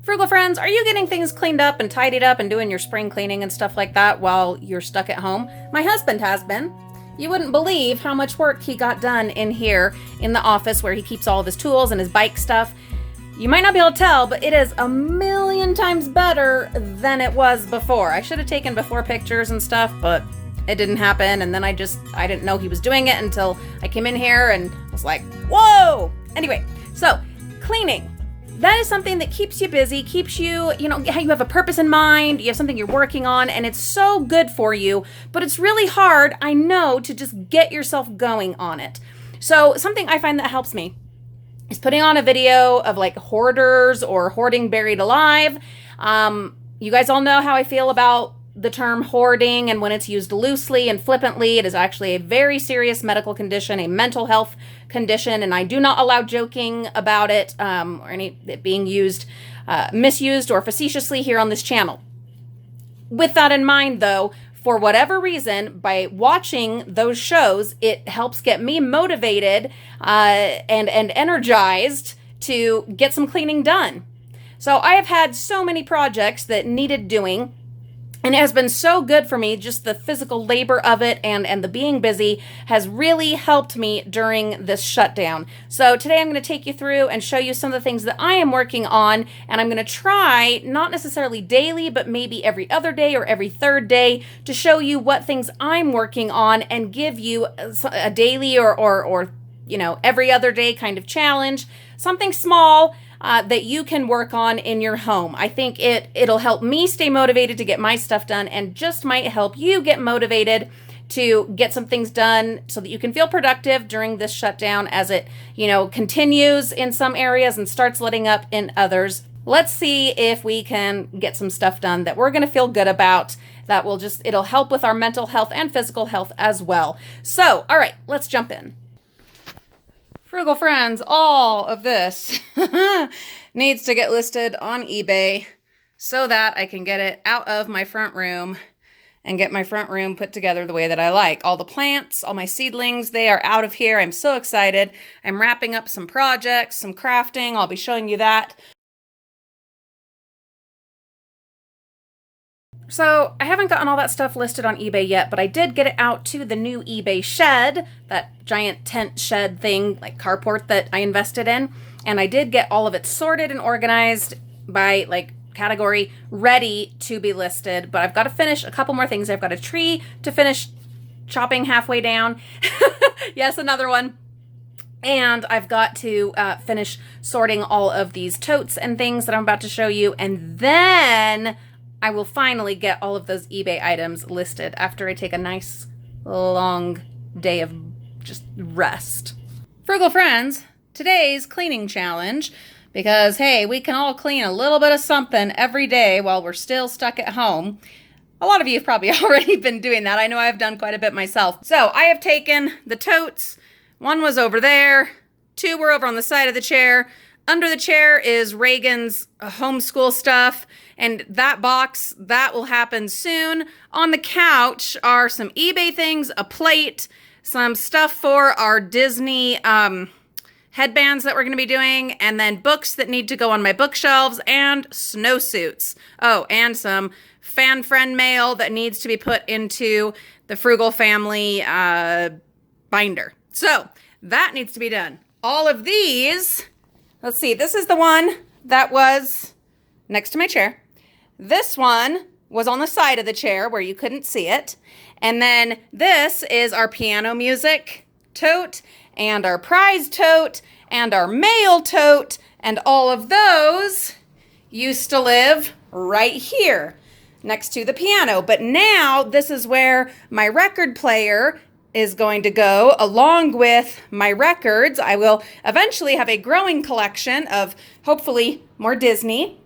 Frugal friends, are you getting things cleaned up and tidied up and doing your spring cleaning and stuff like that while you're stuck at home? My husband has been. You wouldn't believe how much work he got done in here in the office where he keeps all of his tools and his bike stuff. You might not be able to tell, but it is a million times better than it was before. I should have taken before pictures and stuff, but it didn't happen. And then I didn't know he was doing it until I came in here and was like, whoa! Anyway, so cleaning. That is something that keeps you busy, keeps you, you have a purpose in mind, you have something you're working on, and it's so good for you, but it's really hard, I know, to just get yourself going on it. So something I find that helps me is putting on a video of like hoarders or hoarding buried alive. You guys all know how I feel about the term hoarding, and when it's used loosely and flippantly, it is actually a very serious medical condition, a mental health condition, and I do not allow joking about it or any it being used, misused or facetiously here on this channel. With that in mind, though, for whatever reason, by watching those shows, it helps get me motivated and energized to get some cleaning done. So I have had so many projects that needed doing, and it has been so good for me. Just the physical labor of it and the being busy has really helped me during this shutdown. So today I'm going to take you through and show you some of the things that I am working on, and I'm going to try, not necessarily daily, but maybe every other day or every third day, to show you what things I'm working on and give you a daily or every other day kind of challenge, something small that you can work on in your home. I think it'll help me stay motivated to get my stuff done, and just might help you get motivated to get some things done so that you can feel productive during this shutdown as it, continues in some areas and starts letting up in others. Let's see if we can get some stuff done that we're going to feel good about, that it'll help with our mental health and physical health as well. So, all right, let's jump in. Frugal friends, all of this needs to get listed on eBay so that I can get it out of my front room and get my front room put together the way that I like. All the plants, all my seedlings, they are out of here. I'm so excited. I'm wrapping up some projects, some crafting. I'll be showing you that. So I haven't gotten all that stuff listed on eBay yet, but I did get it out to the new eBay shed, that giant tent shed thing, like carport that I invested in. And I did get all of it sorted and organized by category, ready to be listed. But I've got to finish a couple more things. I've got a tree to finish chopping halfway down. Yes, another one. And I've got to finish sorting all of these totes and things that I'm about to show you. And then I will finally get all of those eBay items listed after I take a nice long day of just rest. Frugal friends, today's cleaning challenge, because hey, we can all clean a little bit of something every day while we're still stuck at home. A lot of you have probably already been doing that. I know I've done quite a bit myself. So I have taken the totes. One was over there. Two were over on the side of the chair. Under the chair is Reagan's homeschool stuff, and that box, that will happen soon. On the couch are some eBay things, a plate, some stuff for our Disney headbands that we're going to be doing, and then books that need to go on my bookshelves, and snowsuits. Oh, and some fan friend mail that needs to be put into the Frugal Family binder. So that needs to be done. All of these... Let's see, this is the one that was next to my chair. This one was on the side of the chair where you couldn't see it. And then this is our piano music tote and our prize tote and our mail tote. And all of those used to live right here next to the piano. But now this is where my record player is going to go along with my records. I will eventually have a growing collection of hopefully more Disney.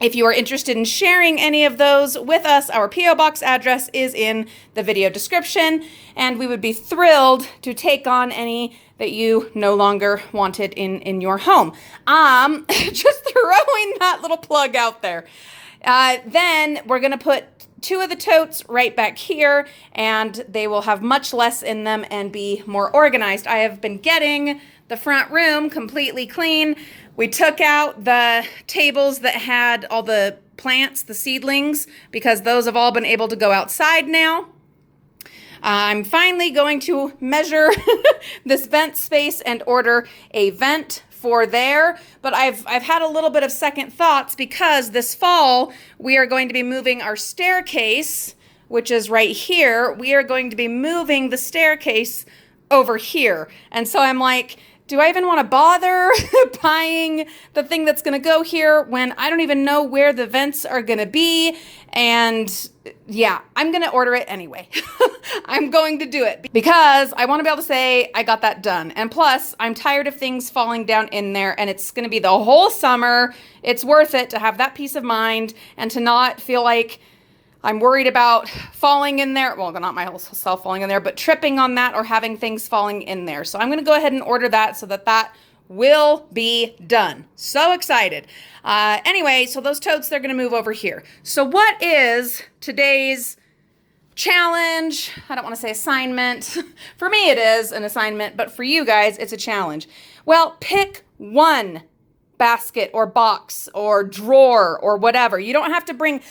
If you are interested in sharing any of those with us, our P.O. Box address is in the video description, and we would be thrilled to take on any that you no longer wanted in your home. Just throwing that little plug out there. Then we're gonna put two of the totes right back here, and they will have much less in them and be more organized. I have been getting the front room completely clean We took out the tables that had all the plants, the seedlings, because those have all been able to go outside now. I'm finally going to measure this vent space and order a vent for there, but I've had a little bit of second thoughts because this fall we are going to be moving our staircase, which is right here. We are going to be moving the staircase over here. And so I'm like, do I even want to bother buying the thing that's going to go here when I don't even know where the vents are going to be? And yeah, I'm going to order it anyway. I'm going to do it because I want to be able to say I got that done. And plus, I'm tired of things falling down in there, and it's going to be the whole summer. It's worth it to have that peace of mind and to not feel like I'm worried about falling in there. Well, not myself falling in there, but tripping on that or having things falling in there. So I'm going to go ahead and order that so that will be done. So excited. Anyway, so those totes, they're going to move over here. So what is today's challenge? I don't want to say assignment. For me, it is an assignment, but for you guys, it's a challenge. Well, pick one basket or box or drawer or whatever. You don't have to bring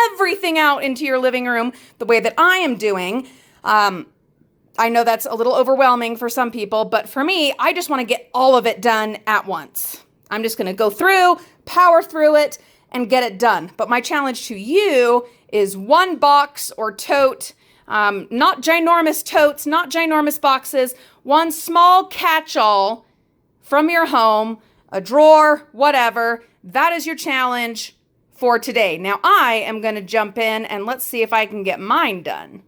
everything out into your living room the way that I am doing. I know that's a little overwhelming for some people, but for me, I just want to get all of it done at once. I'm just going to go through, power through it, and get it done. But my challenge to you is one box or tote, not ginormous totes, not ginormous boxes, one small catch-all from your home, a drawer, whatever. That is your challenge for today. Now I am going to jump in and let's see if I can get mine done.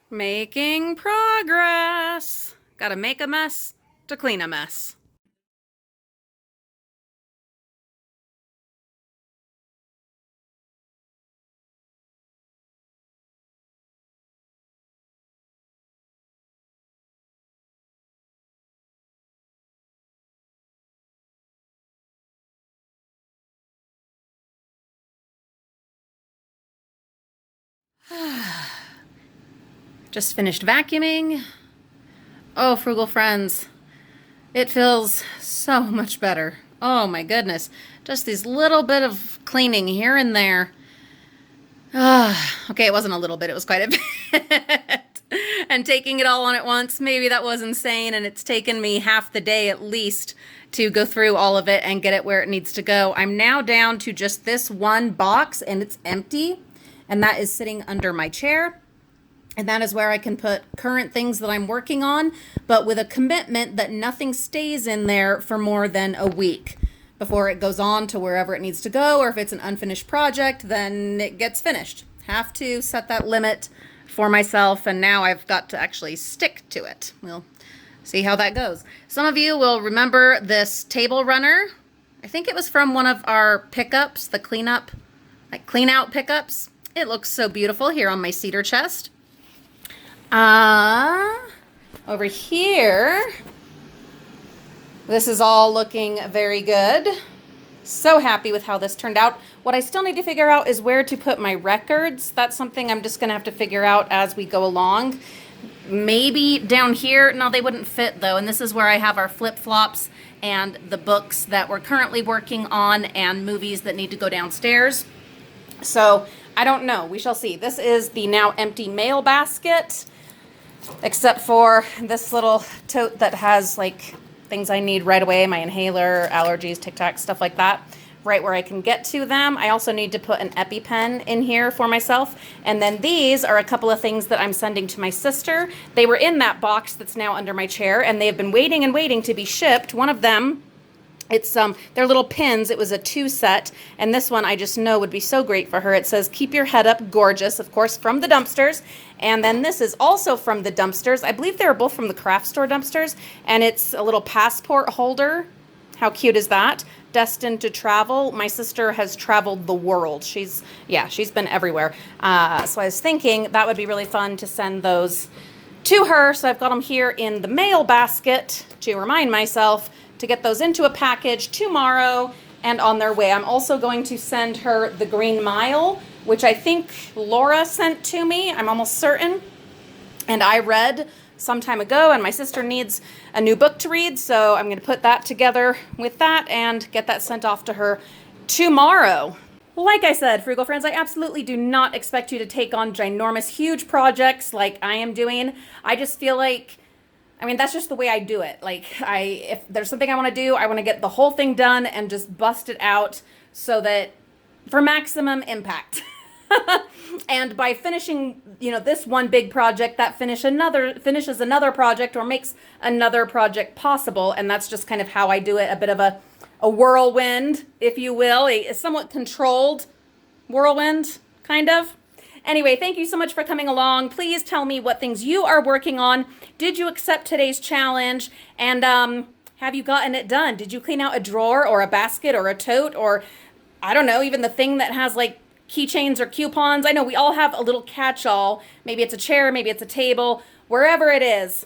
Making progress. Gotta make a mess to clean a mess. Just finished vacuuming. Oh, Frugal Friends, it feels so much better. Oh my goodness, just these little bit of cleaning here and there. Okay, it wasn't a little bit, it was quite a bit. And taking it all on at once, maybe that was insane, and it's taken me half the day at least to go through all of it and get it where it needs to go. I'm now down to just this one box, and it's empty, and that is sitting under my chair. And that is where I can put current things that I'm working on, but with a commitment that nothing stays in there for more than a week before it goes on to wherever it needs to go, or if it's an unfinished project, then it gets finished. Have to set that limit for myself, and now I've got to actually stick to it. We'll see how that goes. Some of you will remember this table runner. I think it was from one of our pickups, the clean out pickups. It looks so beautiful here on my cedar chest. Over here, this is all looking very good. So happy with how this turned out. What I still need to figure out is where to put my records. That's something I'm just gonna have to figure out as we go along. Maybe down here. No, they wouldn't fit though. And this is where I have our flip-flops and the books that we're currently working on and movies that need to go downstairs. So I don't know, we shall see. This is the now empty mail basket, except for this little tote that has like things I need right away, my inhaler, allergies, Tic Tacs, stuff like that, right where I can get to them. I also need to put an EpiPen in here for myself. And then these are a couple of things that I'm sending to my sister. They were in that box that's now under my chair, and they have been waiting and waiting to be shipped. One of them, it's they're little pins. It was a 2 set, and this one I just know would be so great for her. It says, "Keep your head up, gorgeous," of course, from the dumpsters. And then this is also from the dumpsters. I believe they were both from the craft store dumpsters, and it's a little passport holder. How cute is that? Destined to travel. My sister has traveled the world. She's been everywhere. So I was thinking that would be really fun to send those to her. So I've got them here in the mail basket to remind myself to get those into a package tomorrow and on their way. I'm also going to send her The Green Mile, which I think Laura sent to me. I'm almost certain. And I read some time ago, and my sister needs a new book to read, so I'm going to put that together with that and get that sent off to her tomorrow. Like I said, Frugal Friends, I absolutely do not expect you to take on ginormous, huge projects like I am doing. I just feel like, I mean, that's just the way I do it. Like, if there's something I want to do, I want to get the whole thing done and just bust it out so that for maximum impact. And by finishing, this one big project, that finishes another project or makes another project possible. And that's just kind of how I do it. A bit of a whirlwind, if you will, a somewhat controlled whirlwind, kind of. Anyway, thank you so much for coming along. Please tell me what things you are working on. Did you accept today's challenge? And have you gotten it done? Did you clean out a drawer or a basket or a tote or, I don't know, even the thing that has like keychains or coupons? I know we all have a little catch-all. Maybe it's a chair, maybe it's a table, wherever it is.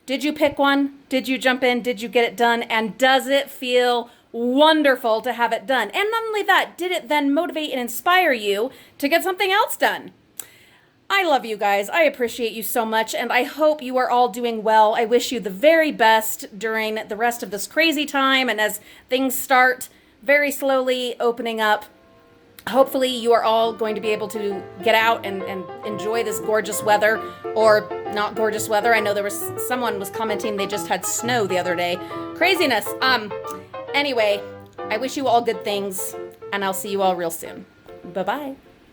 Did you pick one? Did you jump in? Did you get it done? And does it feel wonderful to have it done? And not only that, did it then motivate and inspire you to get something else done? I love you guys. I appreciate you so much, and I hope you are all doing well. I wish you the very best during the rest of this crazy time, and as things start very slowly opening up, hopefully you are all going to be able to get out and enjoy this gorgeous weather, or not gorgeous weather. I know someone was commenting they just had snow the other day. Craziness. Anyway, I wish you all good things, and I'll see you all real soon. Bye-bye.